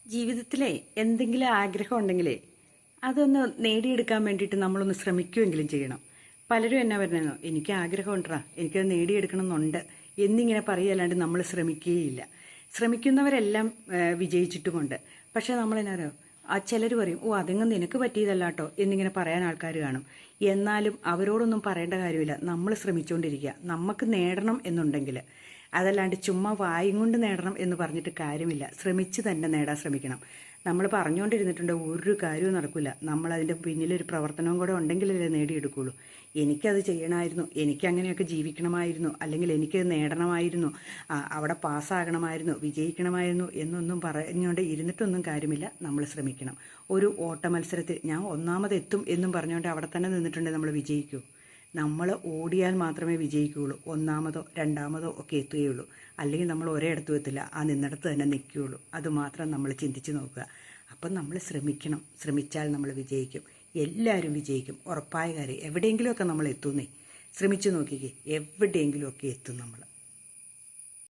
ജീവിതത്തിലെ എന്തെങ്കിലും ആഗ്രഹം ഉണ്ടെങ്കിലേ അതൊന്ന് നേടിയെടുക്കാൻ വേണ്ടിയിട്ട് നമ്മളൊന്ന് ശ്രമിക്കുമെങ്കിലും ചെയ്യണം. പലരും എന്നാ പറഞ്ഞോ, എനിക്ക് ആഗ്രഹം ഉണ്ടാ, എനിക്കത് നേടിയെടുക്കണം എന്നുണ്ട് എന്നിങ്ങനെ പറയല്ലാണ്ട് നമ്മൾ ശ്രമിക്കുകയില്ല. ശ്രമിക്കുന്നവരെല്ലാം വിജയിച്ചിട്ടുമുണ്ട്. പക്ഷെ നമ്മളെന്നാരോ ചിലർ പറയും, ഓ അതെങ്ങും നിനക്ക് പറ്റിയതല്ല കേട്ടോ എന്നിങ്ങനെ പറയാൻ ആൾക്കാർ കാണും. എന്നാലും അവരോടൊന്നും പറയേണ്ട കാര്യമില്ല. നമ്മൾ ശ്രമിച്ചുകൊണ്ടിരിക്കുക. നമുക്ക് നേടണം എന്നുണ്ടെങ്കിൽ, അതല്ലാണ്ട് ചുമ്മാ വായും കൊണ്ട് നേടണം എന്ന് പറഞ്ഞിട്ട് കാര്യമില്ല. ശ്രമിച്ച് തന്നെ നേടാൻ ശ്രമിക്കണം. നമ്മൾ പറഞ്ഞുകൊണ്ടിരുന്നിട്ടുണ്ട് ഒരു കാര്യവും നടക്കില്ല. നമ്മളതിൻ്റെ പിന്നിലൊരു പ്രവർത്തനവും കൂടെ ഉണ്ടെങ്കിലല്ലേ നേടിയെടുക്കുകയുള്ളൂ. എനിക്കത് ചെയ്യണമായിരുന്നു, എനിക്കങ്ങനെയൊക്കെ ജീവിക്കണമായിരുന്നു, അല്ലെങ്കിൽ എനിക്കത് നേടണമായിരുന്നു, അവിടെ പാസ്സാകണമായിരുന്നു, വിജയിക്കണമായിരുന്നു എന്നൊന്നും പറഞ്ഞുകൊണ്ട് ഇരുന്നിട്ടൊന്നും കാര്യമില്ല. നമ്മൾ ശ്രമിക്കണം. ഒരു ഓട്ട മത്സരത്തിൽ ഞാൻ ഒന്നാമതെത്തും എന്നും പറഞ്ഞുകൊണ്ട് അവിടെ തന്നെ നിന്നിട്ടുണ്ടെങ്കിൽ നമ്മൾ വിജയിക്കൂ? നമ്മൾ ഓടിയാൽ മാത്രമേ വിജയിക്കുകയുള്ളൂ. ഒന്നാമതോ രണ്ടാമതോ ഒക്കെ എത്തുകയുള്ളൂ. അല്ലെങ്കിൽ നമ്മൾ ഒരിടത്തും എത്തില്ല, ആ നിന്നിടത്ത് തന്നെ നിൽക്കുകയുള്ളൂ. അതുമാത്രം നമ്മൾ ചിന്തിച്ച് നോക്കുക. അപ്പം നമ്മൾ ശ്രമിക്കണം. ശ്രമിച്ചാൽ നമ്മൾ വിജയിക്കും. എല്ലാവരും വിജയിക്കും, ഉറപ്പായ കാര്യം. എവിടെയെങ്കിലുമൊക്കെ നമ്മൾ എത്തുന്നേ. ശ്രമിച്ചു നോക്കിക്കേ, എവിടെയെങ്കിലുമൊക്കെ എത്തും നമ്മൾ.